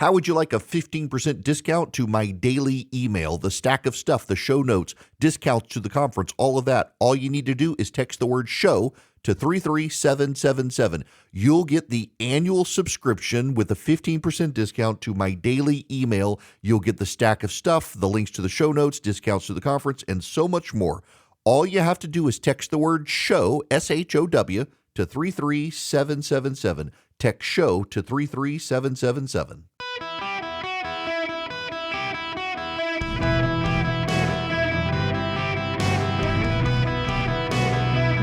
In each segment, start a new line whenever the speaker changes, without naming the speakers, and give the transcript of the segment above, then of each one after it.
How would you like a 15% discount to my daily email, the stack of stuff, the show notes, discounts to the conference, all of that? All you need to do is text the word show to 33777. You'll get the annual subscription with a 15% discount to my daily email. You'll get the stack of stuff, the links to the show notes, discounts to the conference, and so much more. All you have to do is text the word show, SHOW, to 33777. Text show to 33777.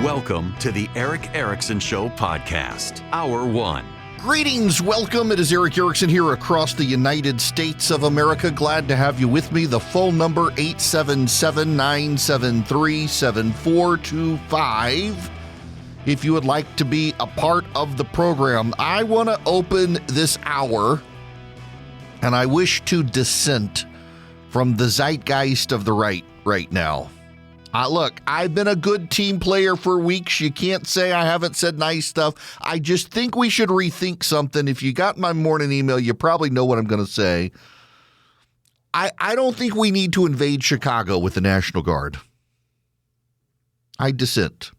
Welcome to the Eric Erickson Show podcast, Hour 1.
Greetings, welcome. It is Eric Erickson here across the United States of America. Glad to have you with me. The phone number, 877-973-7425. If you would like to be a part of the program, I want to open this hour, and I wish to dissent from the zeitgeist of the right now. Look, I've been a good team player for weeks. You can't say I haven't said nice stuff. I just think we should rethink something. If you got my morning email, you probably know what I'm going to say. I don't think we need to invade Chicago with the National Guard. I dissent.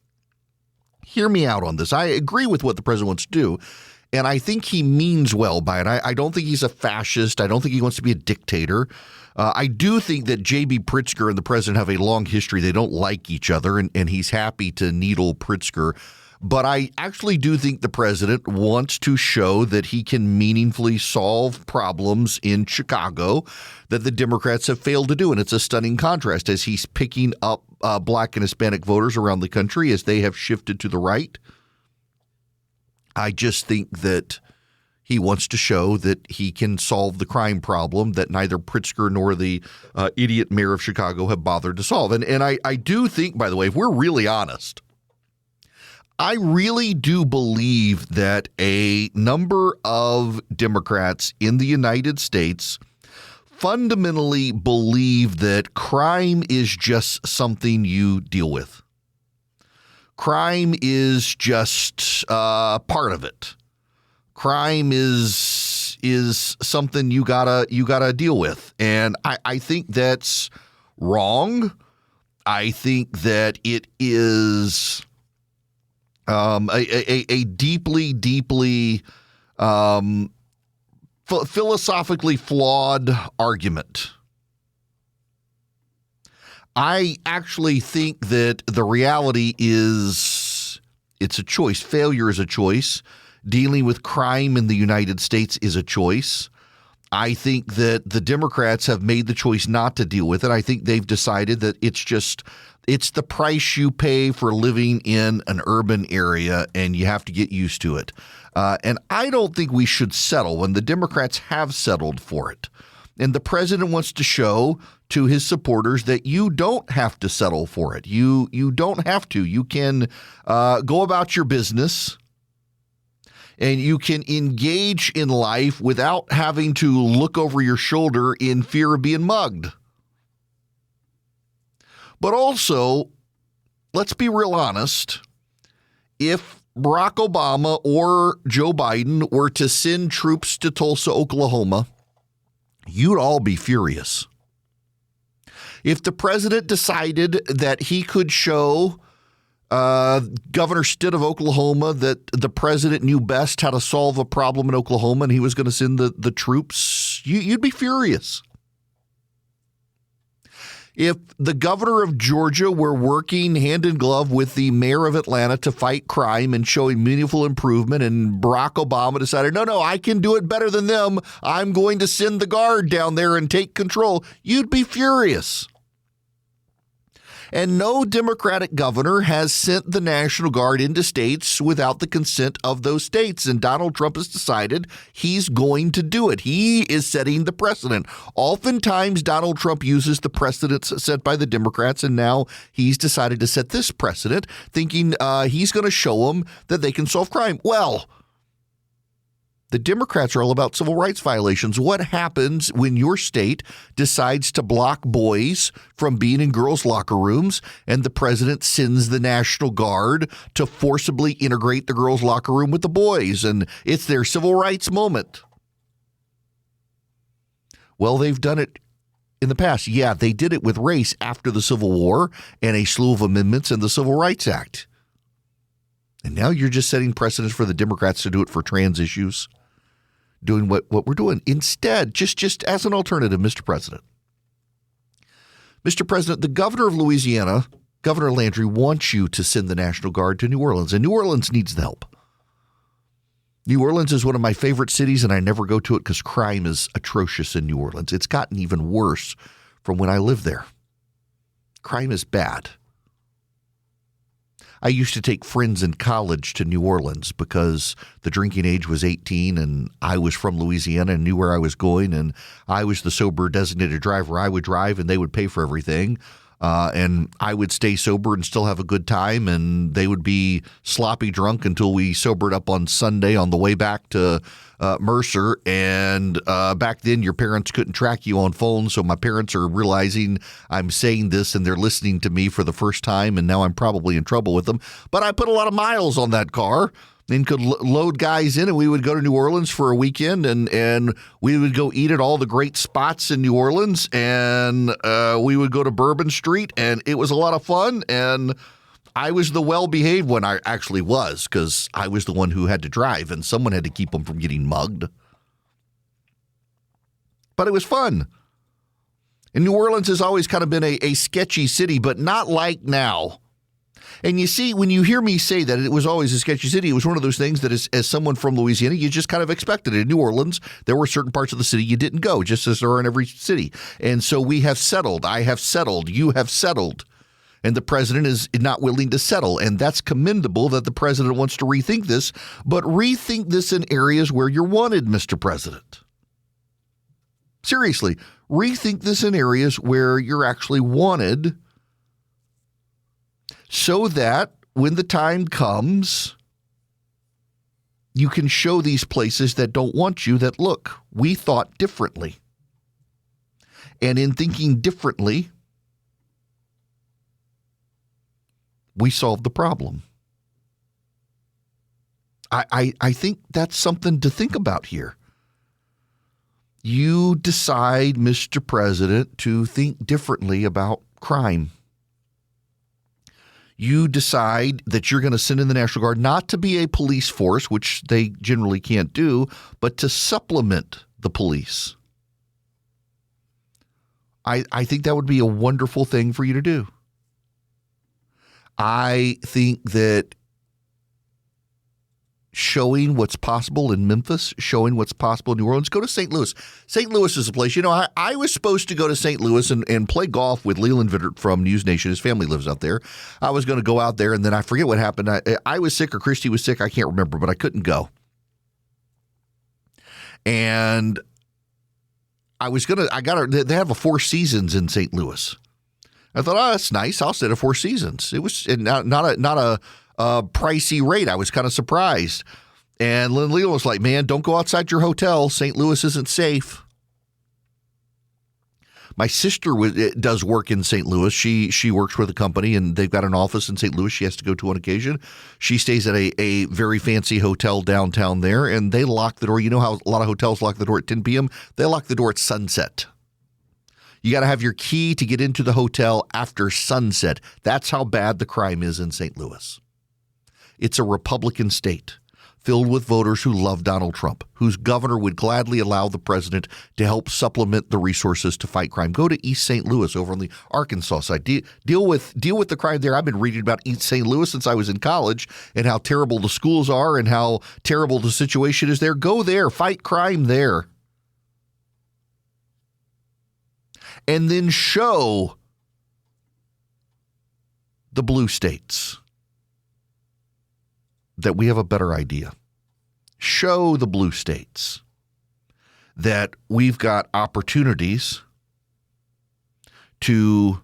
Hear me out on this. I agree with what the president wants to do, and I think he means well by it. I don't think he's a fascist. I don't think he wants to be a dictator. I do think that J.B. Pritzker and the president have a long history. They don't like each other, and he's happy to needle Pritzker. But I actually do think the president wants to show that he can meaningfully solve problems in Chicago that the Democrats have failed to do. And it's a stunning contrast as he's picking up Black and Hispanic voters around the country as they have shifted to the right. I just think that he wants to show that he can solve the crime problem that neither Pritzker nor the idiot mayor of Chicago have bothered to solve. And I do think, by the way, if we're really honest, I really do believe that a number of Democrats in the United States fundamentally believe that crime is just something you deal with. Crime is just part of it. Crime is something you gotta deal with, and I think that's wrong. I think that it is a deeply philosophically flawed argument. I actually think that the reality is it's a choice. Failure is a choice. Dealing with crime in the United States is a choice. I think that the Democrats have made the choice not to deal with it. I think they've decided that it's the price you pay for living in an urban area, and you have to get used to it. And I don't think we should settle when the Democrats have settled for it. And the president wants to show to his supporters that you don't have to settle for it. You don't have to. You can go about your business, and you can engage in life without having to look over your shoulder in fear of being mugged. But also, let's be real honest. If Barack Obama or Joe Biden were to send troops to Tulsa, Oklahoma, you'd all be furious. If the president decided that he could show Governor Stitt of Oklahoma that the president knew best how to solve a problem in Oklahoma and he was going to send the troops, you'd be furious. If the governor of Georgia were working hand in glove with the mayor of Atlanta to fight crime and showing meaningful improvement, and Barack Obama decided, no, I can do it better than them, I'm going to send the guard down there and take control, you'd be furious. And no Democratic governor has sent the National Guard into states without the consent of those states. And Donald Trump has decided he's going to do it. He is setting the precedent. Oftentimes, Donald Trump uses the precedents set by the Democrats, and now he's decided to set this precedent, thinking he's going to show them that they can solve crime. Well, the Democrats are all about civil rights violations. What happens when your state decides to block boys from being in girls' locker rooms and the president sends the National Guard to forcibly integrate the girls' locker room with the boys? And it's their civil rights moment. Well, they've done it in the past. Yeah, they did it with race after the Civil War and a slew of amendments in the Civil Rights Act. And now you're just setting precedents for the Democrats to do it for trans issues, doing what we're doing. Instead, just as an alternative, Mr. President. Mr. President, the governor of Louisiana, Governor Landry, wants you to send the National Guard to New Orleans, and New Orleans needs the help. New Orleans is one of my favorite cities, and I never go to it because crime is atrocious in New Orleans. It's gotten even worse from when I lived there. Crime is bad. I used to take friends in college to New Orleans because the drinking age was 18 and I was from Louisiana and knew where I was going, and I was the sober designated driver. I would drive and they would pay for everything. And I would stay sober and still have a good time, and they would be sloppy drunk until we sobered up on Sunday on the way back to Mercer. And back then, your parents couldn't track you on phones, so my parents are realizing I'm saying this and they're listening to me for the first time, and now I'm probably in trouble with them. But I put a lot of miles on that car and could load guys in, and we would go to New Orleans for a weekend, and we would go eat at all the great spots in New Orleans, and we would go to Bourbon Street, and it was a lot of fun, and I was the well-behaved one. I actually was, because I was the one who had to drive, and someone had to keep them from getting mugged. But it was fun. And New Orleans has always kind of been a sketchy city, but not like now. And you see, when you hear me say that it was always a sketchy city, it was one of those things that as someone from Louisiana, you just kind of expected it. In New Orleans, there were certain parts of the city you didn't go, just as there are in every city. And so we have settled. I have settled. You have settled. And the president is not willing to settle. And that's commendable that the president wants to rethink this, but rethink this in areas where you're wanted, Mr. President. Seriously, rethink this in areas where you're actually wanted, so that when the time comes, you can show these places that don't want you that, look, we thought differently. And in thinking differently, we solved the problem. I think that's something to think about here. You decide, Mr. President, to think differently about crime. You decide that you're going to send in the National Guard not to be a police force, which they generally can't do, but to supplement the police. I think that would be a wonderful thing for you to do. I think that showing what's possible in Memphis, showing what's possible in New Orleans. Go to St. Louis. St. Louis is a place, I was supposed to go to St. Louis and play golf with Leland Vittert from News Nation. His family lives out there. I was going to go out there, and then I forget what happened. I was sick or Christy was sick. I can't remember, but I couldn't go. And they have a Four Seasons in St. Louis. I thought, that's nice. I'll stay at Four Seasons. It was not a pricey rate. I was kind of surprised. And Lynn Leland was like, man, don't go outside your hotel. St. Louis isn't safe. My sister does work in St. Louis. She works with a company, and they've got an office in St. Louis she has to go to on occasion. She stays at a very fancy hotel downtown there, and they lock the door. You know how a lot of hotels lock the door at 10 p.m.? They lock the door at sunset. You got to have your key to get into the hotel after sunset. That's how bad the crime is in St. Louis. It's a Republican state filled with voters who love Donald Trump, whose governor would gladly allow the president to help supplement the resources to fight crime. Go to East St. Louis over on the Arkansas side. Deal with the crime there. I've been reading about East St. Louis since I was in college and how terrible the schools are and how terrible the situation is there. Go there. Fight crime there. And then show the blue states that we have a better idea. Show the blue states that we've got opportunities to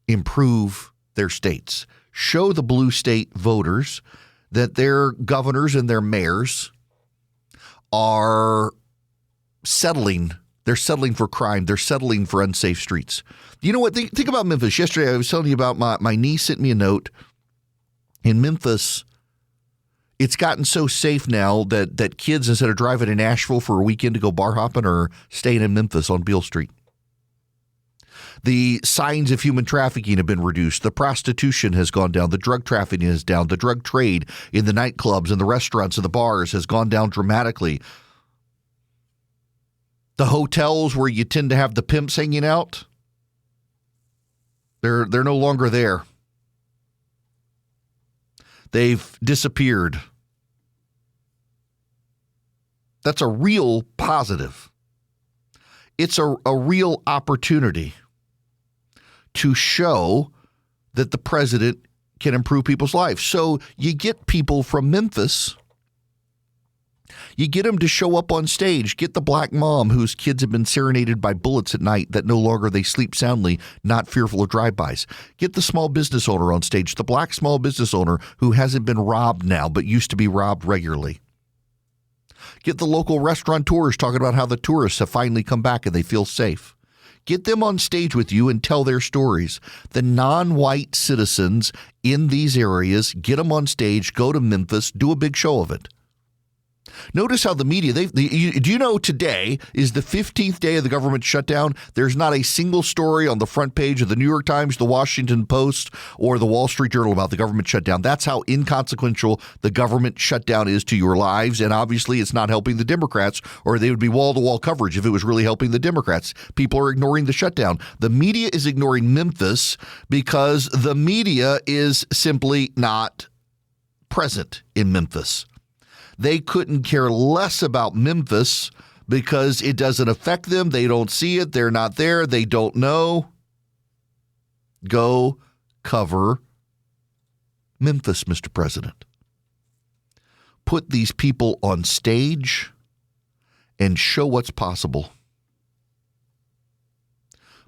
improve their states. Show the blue state voters that their governors and their mayors are settling. They're settling for crime. They're settling for unsafe streets. You know what? Think about Memphis. Yesterday, I was telling you about my niece sent me a note. In Memphis, It's gotten so safe now that kids, instead of driving to Nashville for a weekend to go bar hopping, are staying in Memphis on Beale Street. The signs of human trafficking have been reduced. The prostitution has gone down. The drug trafficking is down. The drug trade in the nightclubs and the restaurants and the bars has gone down dramatically. The hotels where you tend to have the pimps hanging out, they're no longer there. They've disappeared. That's a real positive. It's a real opportunity to show that the president can improve people's lives. So you get people from Memphis, you get them to show up on stage, get the black mom whose kids have been serenaded by bullets at night that no longer they sleep soundly, not fearful of drive-bys. Get the small business owner on stage, the black small business owner who hasn't been robbed now but used to be robbed regularly. Get the local restaurateurs talking about how the tourists have finally come back and they feel safe. Get them on stage with you and tell their stories. The non-white citizens in these areas, get them on stage, go to Memphis, do a big show of it. Notice how the media, do you know today is the 15th day of the government shutdown? There's not a single story on the front page of the New York Times, the Washington Post, or the Wall Street Journal about the government shutdown. That's how inconsequential the government shutdown is to your lives. And obviously it's not helping the Democrats, or they would be wall-to-wall coverage if it was really helping the Democrats. People are ignoring the shutdown. The media is ignoring Memphis because the media is simply not present in Memphis. They couldn't care less about Memphis because it doesn't affect them. They don't see it. They're not there. They don't know. Go cover Memphis, Mr. President. Put these people on stage and show what's possible.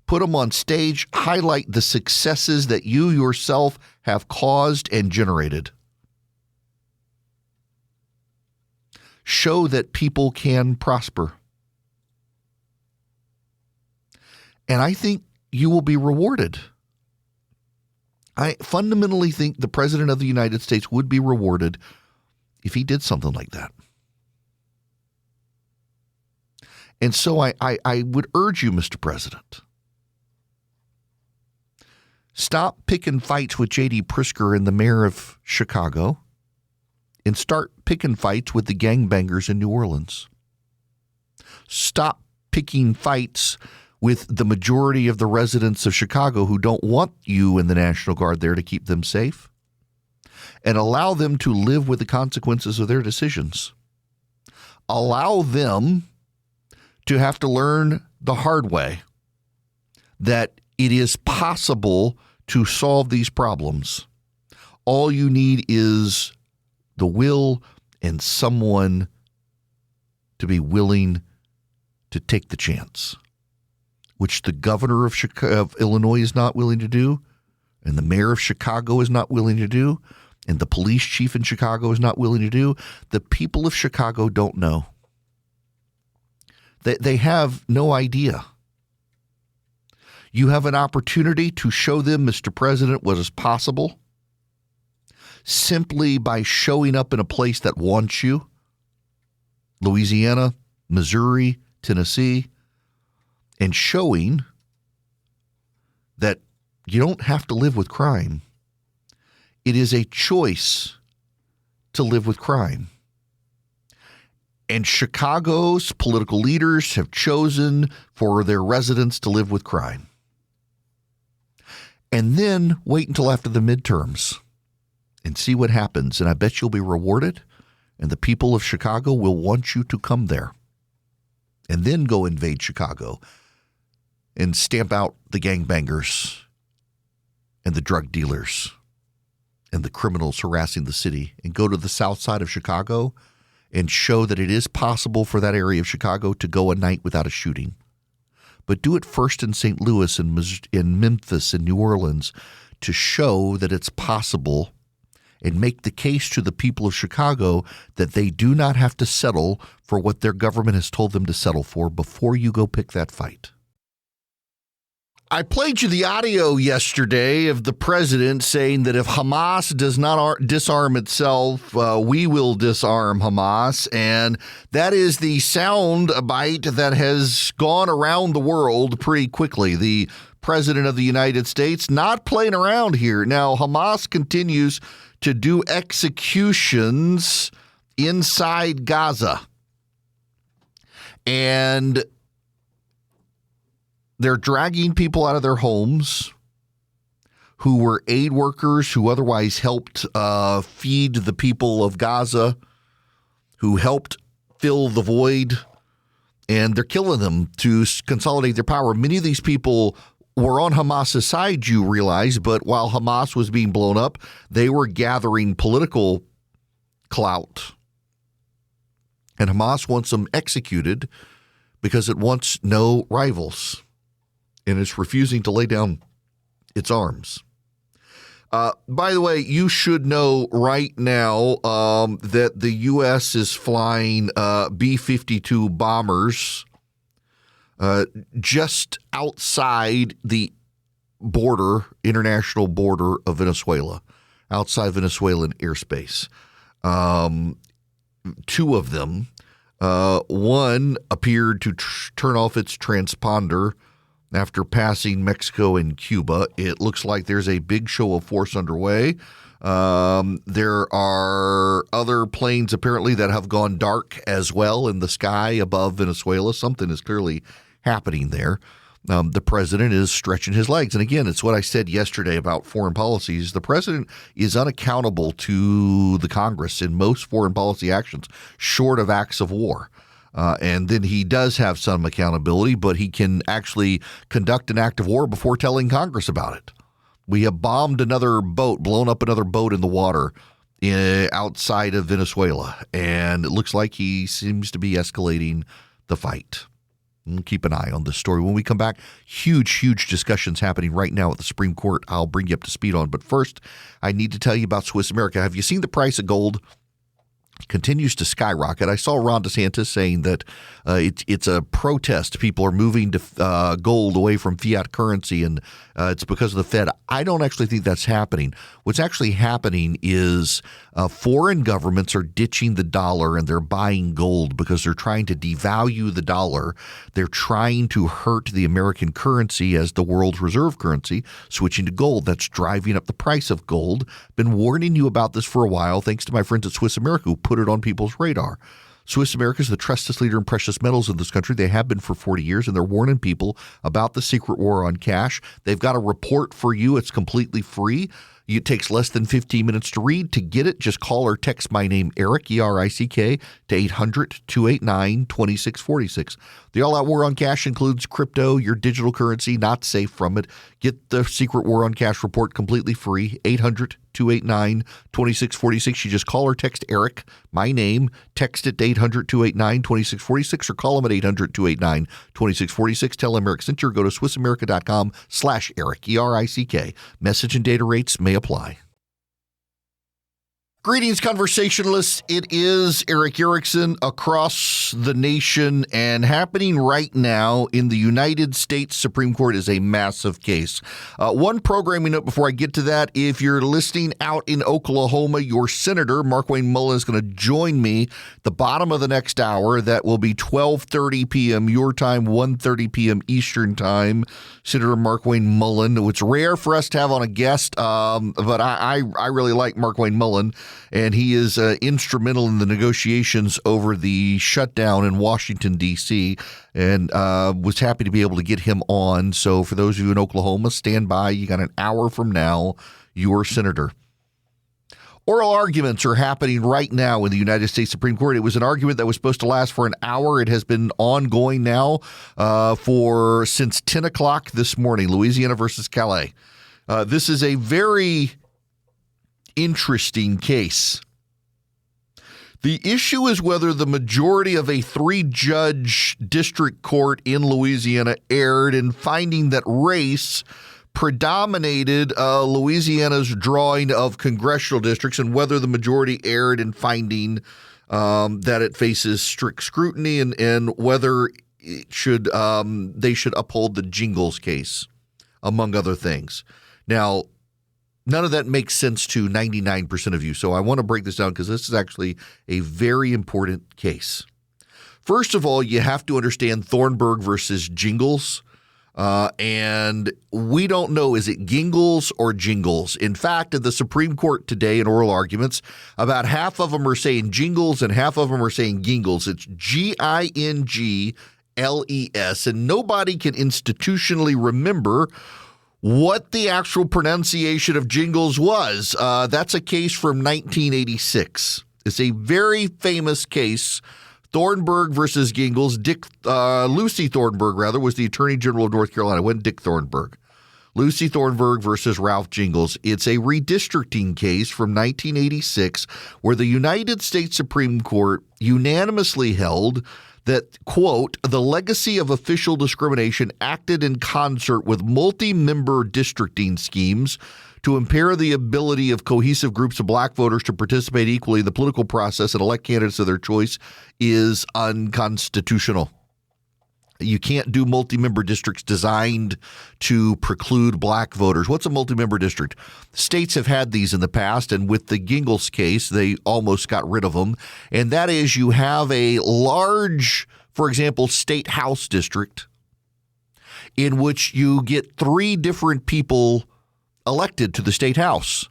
Put them on stage, highlight the successes that you yourself have caused and generated. Show that people can prosper. And I think you will be rewarded. I fundamentally think the President of the United States would be rewarded if he did something like that. And so I would urge you, Mr. President, stop picking fights with J.D. Pritzker and the mayor of Chicago and start picking fights with the gangbangers in New Orleans. Stop picking fights with the majority of the residents of Chicago who don't want you and the National Guard there to keep them safe, and allow them to live with the consequences of their decisions. Allow them to have to learn the hard way that it is possible to solve these problems. All you need is the will and someone to be willing to take the chance, which the governor of Illinois is not willing to do, and the mayor of Chicago is not willing to do, and the police chief in Chicago is not willing to do. The people of Chicago don't know. They have no idea. You have an opportunity to show them, Mr. President, what is possible simply by showing up in a place that wants you. Louisiana, Missouri, Tennessee, and showing that you don't have to live with crime. It is a choice to live with crime. And Chicago's political leaders have chosen for their residents to live with crime. And then wait until after the midterms and see what happens. And I bet you'll be rewarded, and the people of Chicago will want you to come there. And then go invade Chicago and stamp out the gangbangers and the drug dealers and the criminals harassing the city, and go to the south side of Chicago and show that it is possible for that area of Chicago to go a night without a shooting. But do it first in St. Louis and in Memphis and New Orleans to show that it's possible, and make the case to the people of Chicago that they do not have to settle for what their government has told them to settle for before you go pick that fight. I played you the audio yesterday of the president saying that if Hamas does not disarm itself, we will disarm Hamas. And that is the sound bite that has gone around the world pretty quickly. The president of the United States not playing around here. Now, Hamas continues to do executions inside Gaza. And they're dragging people out of their homes who were aid workers, who otherwise helped feed the people of Gaza, who helped fill the void, and they're killing them to consolidate their power. Many of these people were on Hamas's side, you realize, but while Hamas was being blown up, they were gathering political clout. And Hamas wants them executed because it wants no rivals. And it's refusing to lay down its arms. By the way, you should know right now that the U.S. is flying B-52 bombers just outside the border, international border of Venezuela, outside Venezuelan airspace. Two of them. One appeared to turn off its transponder after passing Mexico and Cuba. It looks like there's a big show of force underway. There are other planes apparently that have gone dark as well in the sky above Venezuela. Something is clearly happening there. The president is stretching his legs. And again, it's what I said yesterday about foreign policies. The president is unaccountable to the Congress in most foreign policy actions, short of acts of war. And then he does have some accountability, but he can actually conduct an act of war before telling Congress about it. We have bombed another boat, blown up another boat in the water outside of Venezuela. And it looks like he seems to be escalating the fight. We'll keep an eye on this story. When we come back, huge discussions happening right now at the Supreme Court I'll bring you up to speed on. But first, I need to tell you about Swiss America. Have you seen the price of gold? Continues to skyrocket. I saw Ron DeSantis saying that it's a protest. People are moving to gold away from fiat currency, and it's because of the Fed. I don't actually think that's happening. What's actually happening is foreign governments are ditching the dollar and they're buying gold because they're trying to devalue the dollar. They're trying to hurt the American currency as the world's reserve currency, switching to gold. That's driving up the price of gold. Been warning you about this for a while, thanks to my friends at Swiss America who put it on people's radar. Swiss America is the trusted leader in precious metals in this country. They have been for 40 years, and they're warning people about the secret war on cash. They've got a report for you. It's completely free. It takes less than 15 minutes to read. To get it, just call or text my name, Eric, E-R-I-C-K, to 800-289-2646. The all-out war on cash includes crypto, your digital currency, not safe from it. Get the secret war on cash report completely free, 800-289-2646. You just call or text Eric, my name, text it to 800-289-2646, or call him at 800-289-2646. Tell him Eric sent you, or go to SwissAmerica.com/Eric, E-R-I-C-K. Message and data rates may apply. Greetings, conversationalists. It is Eric Erickson across the nation, and happening right now in the United States Supreme Court is a massive case. One programming note before I get to that: if you're listening out in Oklahoma, your Senator, Markwayne Mullin, is going to join me at the bottom of the next hour. That will be 12:30 p.m. your time, 1:30 p.m. Eastern time. Senator Markwayne Mullin. It's rare for us to have on a guest, but I really like Markwayne Mullin. And he is instrumental in the negotiations over the shutdown in Washington, D.C., and was happy to be able to get him on. So for those of you in Oklahoma, stand by. You got an hour from now, your senator. Oral arguments are happening right now in the United States Supreme Court. It was an argument that was supposed to last for an hour. It has been ongoing now since 10 o'clock this morning, Louisiana versus Calais. This is a very interesting case. The issue is whether the majority of a 3-judge district court in Louisiana erred in finding that race predominated Louisiana's drawing of congressional districts, and whether the majority erred in finding that it faces strict scrutiny, and whether it should they should uphold the Jingles case. among other things. Now, none of that makes sense to 99% of you, so I want to break this down because this is actually a very important case. First of all, you have to understand Thornburg versus Jingles. And we don't know, is it Gingles or Jingles? In fact, at the Supreme Court today in oral arguments, about half of them are saying Jingles and half of them are saying Gingles. It's Gingles, and nobody can institutionally remember what the actual pronunciation of Jingles was. That's a case from 1986. It's a very famous case. Thornburg versus Gingles. Lucy Thornburg, was the Attorney General of North Carolina. It wasn't Dick Thornburg. Lucy Thornburg versus Ralph Jingles. It's a redistricting case from 1986 where the United States Supreme Court unanimously held that, quote, the legacy of official discrimination acted in concert with multi-member districting schemes to impair the ability of cohesive groups of black voters to participate equally in the political process and elect candidates of their choice is unconstitutional. You can't do multi-member districts designed to preclude black voters. What's a multi-member district? States have had these in the past, and with the Gingles case, they almost got rid of them. And that is, you have a large, for example, state house district in which you get 3 different people elected to the state house.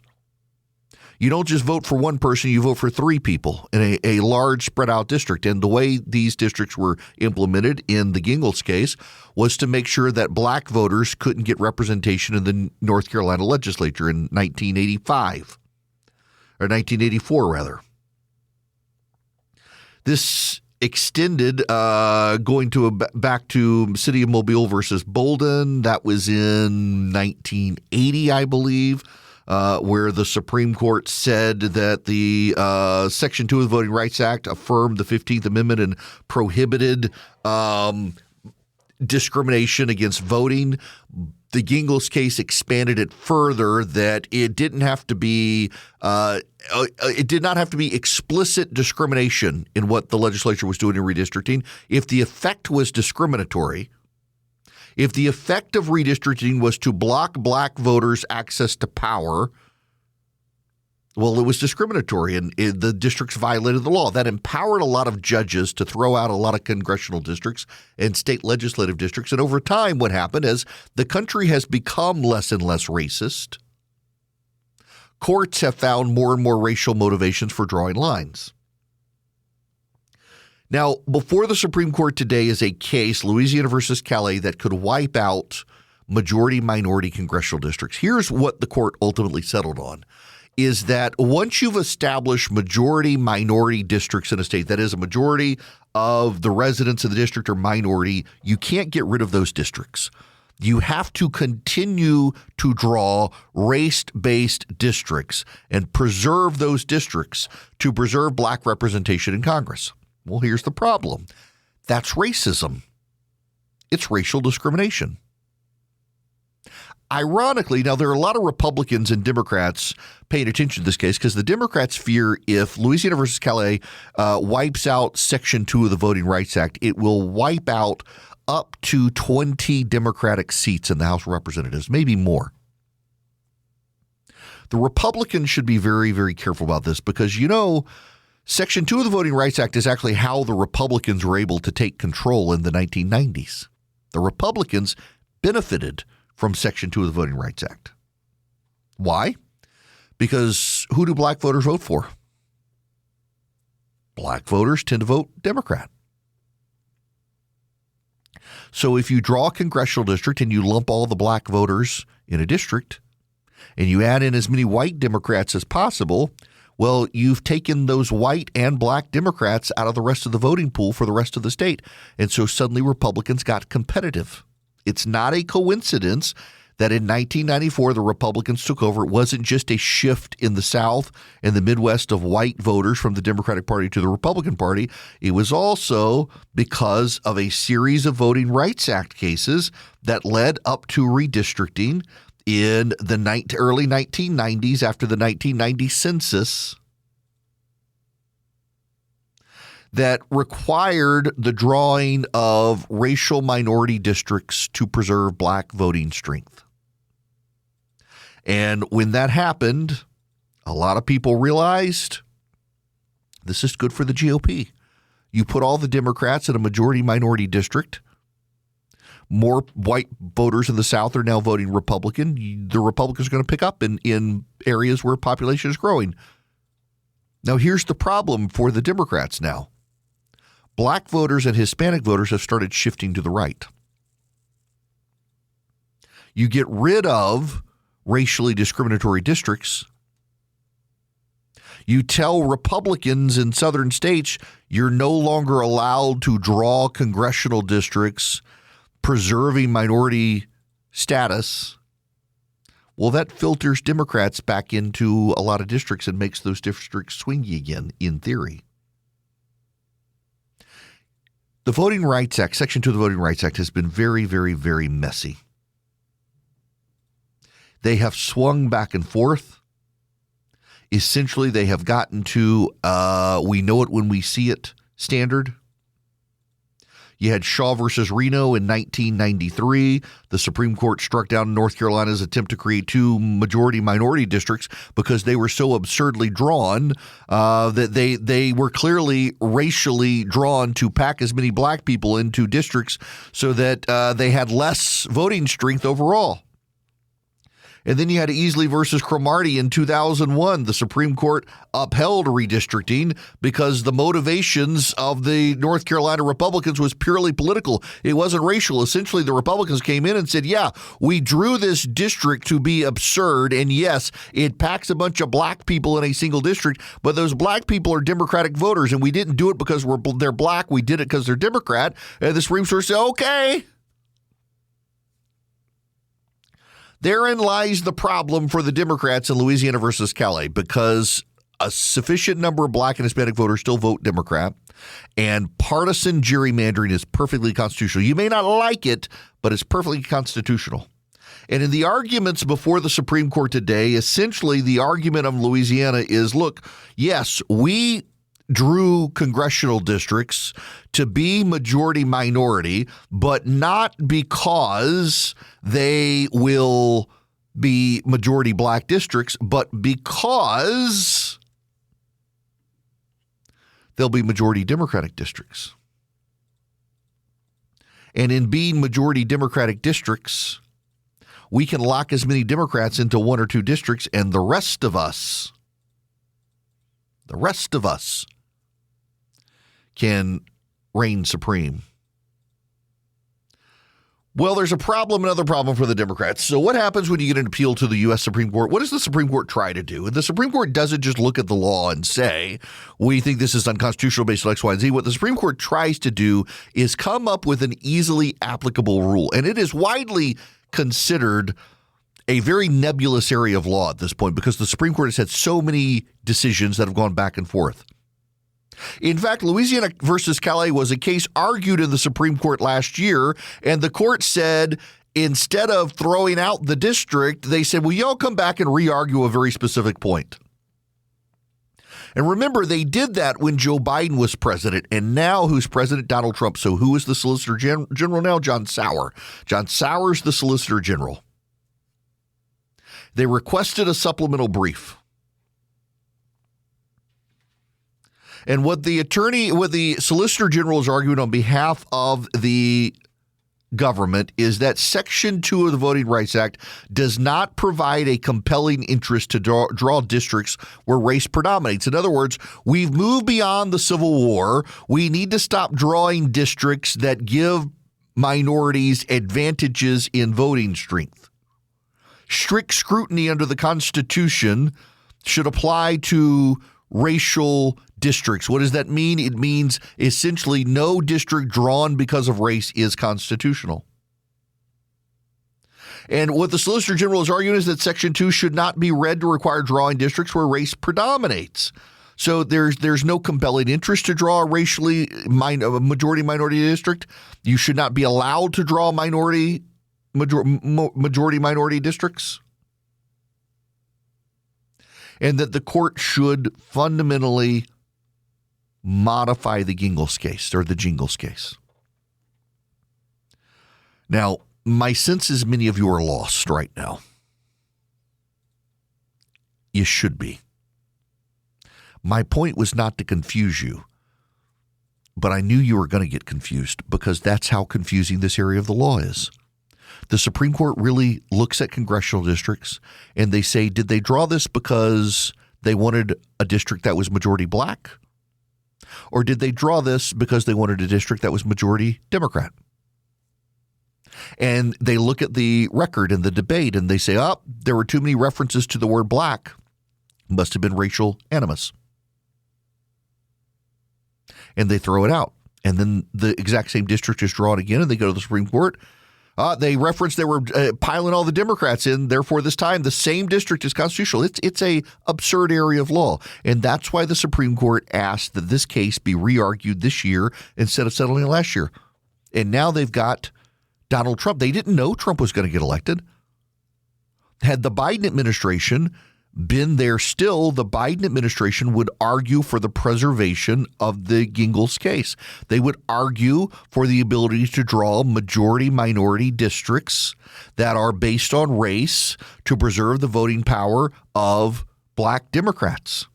You don't just vote for one person, you vote for 3 people in a large spread out district. And the way these districts were implemented in the Gingles case was to make sure that black voters couldn't get representation in the North Carolina legislature in 1985, or 1984 rather. This extended going to back to City of Mobile versus Bolden. That was in 1980, I believe, where the Supreme Court said that the Section 2 of the Voting Rights Act affirmed the 15th Amendment and prohibited discrimination against voting. The Gingles case expanded it further that it did not have to be explicit discrimination in what the legislature was doing in redistricting. If the effect was discriminatory, if the effect of redistricting was to block black voters' access to power, well, it was discriminatory and the districts violated the law. That empowered a lot of judges to throw out a lot of congressional districts and state legislative districts. And over time, what happened is the country has become less and less racist. Courts have found more and more racial motivations for drawing lines. Now, before the Supreme Court today is a case, Louisiana versus Calais, that could wipe out majority-minority congressional districts. Here's what the court ultimately settled on, is that once you've established majority-minority districts in a state, that is, a majority of the residents of the district are minority, you can't get rid of those districts. You have to continue to draw race-based districts and preserve those districts to preserve black representation in Congress. Well, here's the problem. That's racism. It's racial discrimination. Ironically, now there are a lot of Republicans and Democrats paying attention to this case because the Democrats fear if Louisiana versus Calais wipes out Section 2 of the Voting Rights Act, it will wipe out up to 20 Democratic seats in the House of Representatives, maybe more. The Republicans should be very, very careful about this because, Section 2 of the Voting Rights Act is actually how the Republicans were able to take control in the 1990s. The Republicans benefited from Section 2 of the Voting Rights Act. Why? Because who do black voters vote for? Black voters tend to vote Democrat. So if you draw a congressional district and you lump all the black voters in a district and you add in as many white Democrats as possible, well, you've taken those white and black Democrats out of the rest of the voting pool for the rest of the state. And so suddenly Republicans got competitive. It's not a coincidence that in 1994, the Republicans took over. It wasn't just a shift in the South and the Midwest of white voters from the Democratic Party to the Republican Party. It was also because of a series of Voting Rights Act cases that led up to redistricting in the early 1990s after the 1990 census that required the drawing of racial minority districts to preserve black voting strength. And when that happened, a lot of people realized this is good for the GOP. You put all the Democrats in a majority-minority district. More white voters in the South are now voting Republican. The Republicans are going to pick up in areas where population is growing. Now, here's the problem for the Democrats now. Black voters and Hispanic voters have started shifting to the right. You get rid of racially discriminatory districts. You tell Republicans in southern states you're no longer allowed to draw congressional districts preserving minority status. Well, that filters Democrats back into a lot of districts and makes those districts swingy again, in theory. The Voting Rights Act, Section 2 of the Voting Rights Act, has been very, very, very messy. They have swung back and forth. Essentially, they have gotten to we know it when we see it standard. You had Shaw versus Reno in 1993. The Supreme Court struck down North Carolina's attempt to create two majority-minority districts because they were so absurdly drawn that they were clearly racially drawn to pack as many black people into districts so that they had less voting strength overall. And then you had Easley versus Cromartie in 2001. The Supreme Court upheld redistricting because the motivations of the North Carolina Republicans was purely political. It wasn't racial. Essentially, the Republicans came in and said, yeah, we drew this district to be absurd. And yes, it packs a bunch of black people in a single district, but those black people are Democratic voters. And we didn't do it because they're black. We did it because they're Democrat. And the Supreme Court said, okay. Therein lies the problem for the Democrats in Louisiana versus Calais, because a sufficient number of black and Hispanic voters still vote Democrat, and partisan gerrymandering is perfectly constitutional. You may not like it, but it's perfectly constitutional. And in the arguments before the Supreme Court today, essentially the argument of Louisiana is, look, yes, we drew congressional districts to be majority-minority, but not because they will be majority black districts, but because they'll be majority Democratic districts. And in being majority Democratic districts, we can lock as many Democrats into one or two districts, and the rest of us can reign supreme. Well, there's another problem for the Democrats. So what happens when you get an appeal to the U.S. Supreme Court? What does the Supreme Court try to do? And the Supreme Court doesn't just look at the law and say, we think this is unconstitutional based on X, Y, and Z. What the Supreme Court tries to do is come up with an easily applicable rule. And it is widely considered a very nebulous area of law at this point because the Supreme Court has had so many decisions that have gone back and forth. In fact, Louisiana versus Calais was a case argued in the Supreme Court last year, and the court said instead of throwing out the district, they said, well, y'all come back and re-argue a very specific point. And remember, they did that when Joe Biden was president, and now who's president? Donald Trump. So who is the Solicitor General now? John Sauer. John Sauer's the Solicitor General. They requested a supplemental brief. And what the Solicitor General is arguing on behalf of the government is that Section 2 of the Voting Rights Act does not provide a compelling interest to draw districts where race predominates. In other words, we've moved beyond the Civil War. We need to stop drawing districts that give minorities advantages in voting strength. Strict scrutiny under the Constitution should apply to racial districts. What does that mean? It means essentially no district drawn because of race is constitutional. And what the Solicitor General is arguing is that Section 2 should not be read to require drawing districts where race predominates. So there's no compelling interest to draw a majority-minority district. You should not be allowed to draw majority-minority districts. And that the court should fundamentally modify the Gingles case or the Jingles case. Now, my sense is many of you are lost right now. You should be. My point was not to confuse you, but I knew you were going to get confused because that's how confusing this area of the law is. The Supreme Court really looks at congressional districts and they say, did they draw this because they wanted a district that was majority black? Or did they draw this because they wanted a district that was majority Democrat? And they look at the record and the debate and they say, oh, there were too many references to the word black. Must have been racial animus. And they throw it out. And then the exact same district is drawn again and they go to the Supreme Court. They referenced they were piling all the Democrats in. Therefore, this time, the same district is constitutional. It's a absurd area of law. And that's why the Supreme Court asked that this case be re-argued this year instead of settling it last year. And now they've got Donald Trump. They didn't know Trump was going to get elected. Had the Biden administration been there still, the Biden administration would argue for the preservation of the Gingles case. They would argue for the ability to draw majority-minority districts that are based on race to preserve the voting power of black Democrats.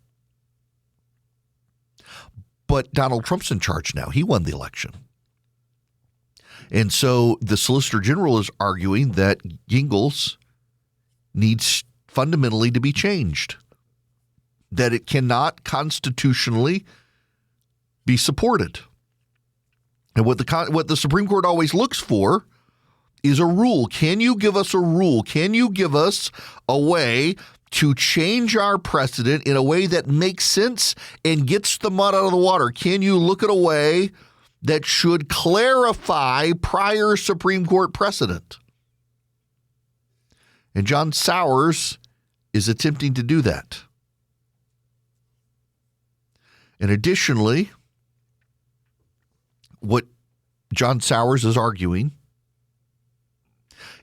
But Donald Trump's in charge now. He won the election. And so the Solicitor General is arguing that Gingles needs fundamentally to be changed, that it cannot constitutionally be supported. And what the Supreme Court always looks for is a rule. Can you give us a rule? Can you give us a way to change our precedent in a way that makes sense and gets the mud out of the water? Can you look at a way that should clarify prior Supreme Court precedent? And John Sowers is attempting to do that. And additionally, what John Sowers is arguing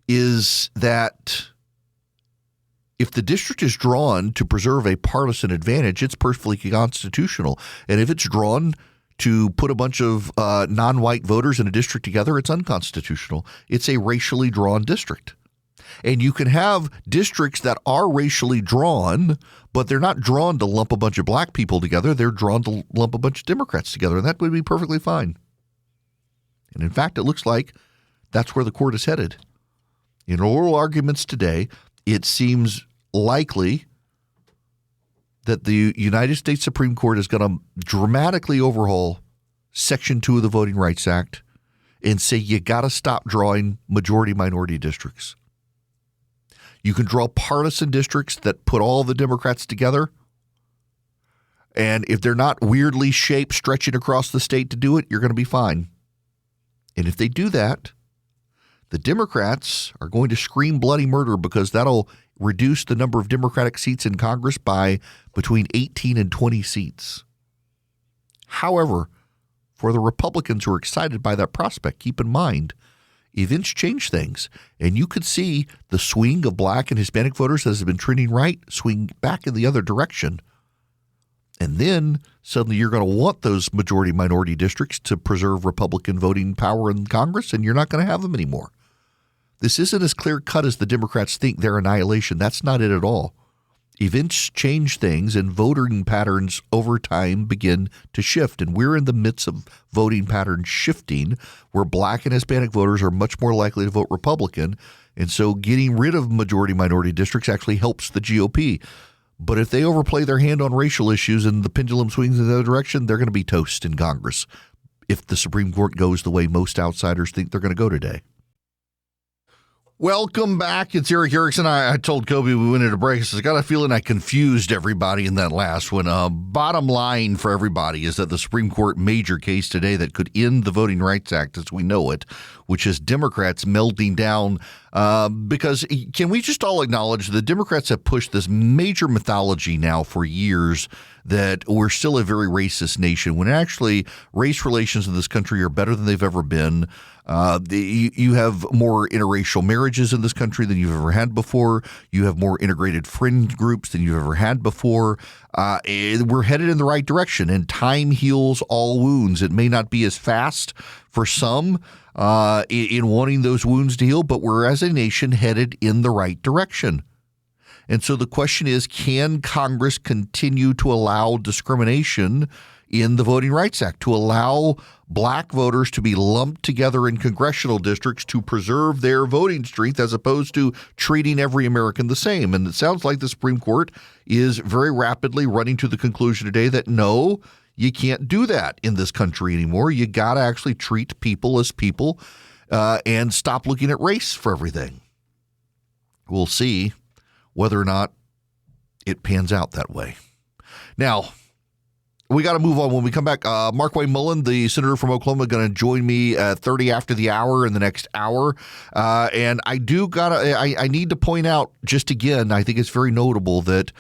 is that if the district is drawn to preserve a partisan advantage, it's perfectly constitutional. And if it's drawn to put a bunch of non-white voters in a district together, it's unconstitutional. It's a racially drawn district. And you can have districts that are racially drawn, but they're not drawn to lump a bunch of black people together. They're drawn to lump a bunch of Democrats together, and that would be perfectly fine. And in fact, it looks like that's where the court is headed. In oral arguments today, it seems likely that the United States Supreme Court is going to dramatically overhaul Section 2 of the Voting Rights Act and say you got to stop drawing majority-minority districts. You can draw partisan districts that put all the Democrats together. And if they're not weirdly shaped, stretching across the state to do it, you're going to be fine. And if they do that, the Democrats are going to scream bloody murder because that'll reduce the number of Democratic seats in Congress by between 18 and 20 seats. However, for the Republicans who are excited by that prospect, keep in mind, events change things, and you could see the swing of black and Hispanic voters that has been trending right swing back in the other direction. And then suddenly you're going to want those majority-minority districts to preserve Republican voting power in Congress, and you're not going to have them anymore. This isn't as clear-cut as the Democrats think their annihilation. That's not it at all. Events change things, and voting patterns over time begin to shift. And we're in the midst of voting patterns shifting where black and Hispanic voters are much more likely to vote Republican. And so getting rid of majority-minority districts actually helps the GOP. But if they overplay their hand on racial issues and the pendulum swings in the other direction, they're going to be toast in Congress if the Supreme Court goes the way most outsiders think they're going to go today. Welcome back. It's Eric Erickson. I told Kobe we went into break. I said, I got a feeling I confused everybody in that last one. Bottom line for everybody is that the Supreme Court major case today that could end the Voting Rights Act as we know it, which is Democrats melting down because can we just all acknowledge the Democrats have pushed this major mythology now for years that we're still a very racist nation when actually race relations in this country are better than they've ever been. You have more interracial marriages in this country than you've ever had before. You have more integrated friend groups than you've ever had before. We're headed in the right direction, and time heals all wounds. It may not be as fast for some in wanting those wounds to heal, but we're as a nation headed in the right direction. And so the question is, can Congress continue to allow discrimination in the Voting Rights Act, to allow black voters to be lumped together in congressional districts to preserve their voting strength as opposed to treating every American the same? And it sounds like the Supreme Court is very rapidly running to the conclusion today that no, you can't do that in this country anymore. You got to actually treat people as people and stop looking at race for everything. We'll see whether or not it pans out that way. Now, we got to move on. When we come back, Markwayne Mullin, the senator from Oklahoma, going to join me at 30 after the hour in the next hour. And I need to point out just again, I think it's very notable that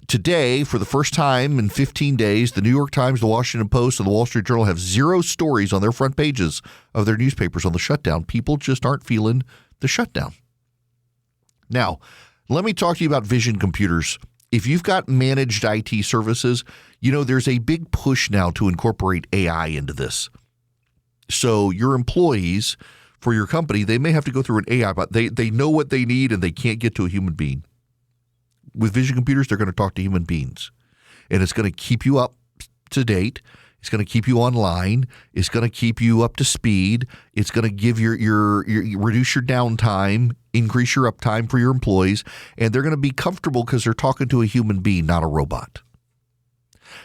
today, for the first time in 15 days, the New York Times, the Washington Post, and the Wall Street Journal have 0 stories on their front pages of their newspapers on the shutdown. People just aren't feeling the shutdown. Now, let me talk to you about vision computers. If you've got managed IT services, you know, there's a big push now to incorporate AI into this. So your employees for your company, they may have to go through an AI, but they know what they need and they can't get to a human being. With vision computers, they're going to talk to human beings. And it's going to keep you up to date. It's going to keep you online. It's going to keep you up to speed. It's going to give your reduce your downtime, increase your uptime for your employees, and they're going to be comfortable because they're talking to a human being, not a robot.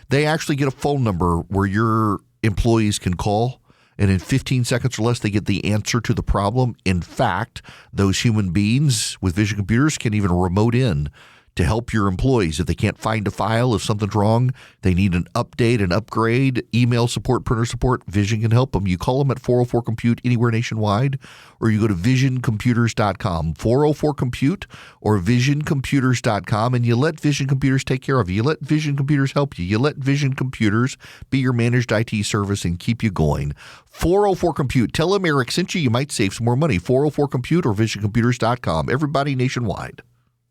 They actually get a phone number where your employees can call, and in 15 seconds or less, they get the answer to the problem. In fact, those human beings with vision computers can even remote in to help your employees. If they can't find a file, if something's wrong, they need an update, an upgrade, email support, printer support, Vision can help them. You call them at 404-COMPUTE anywhere nationwide, or you go to visioncomputers.com, 404-COMPUTE or visioncomputers.com, and you let Vision Computers take care of you. You let Vision Computers help you. You let Vision Computers be your managed IT service and keep you going. 404-COMPUTE. Tell them Eric sent you. You might save some more money. 404-COMPUTE or visioncomputers.com. Everybody nationwide.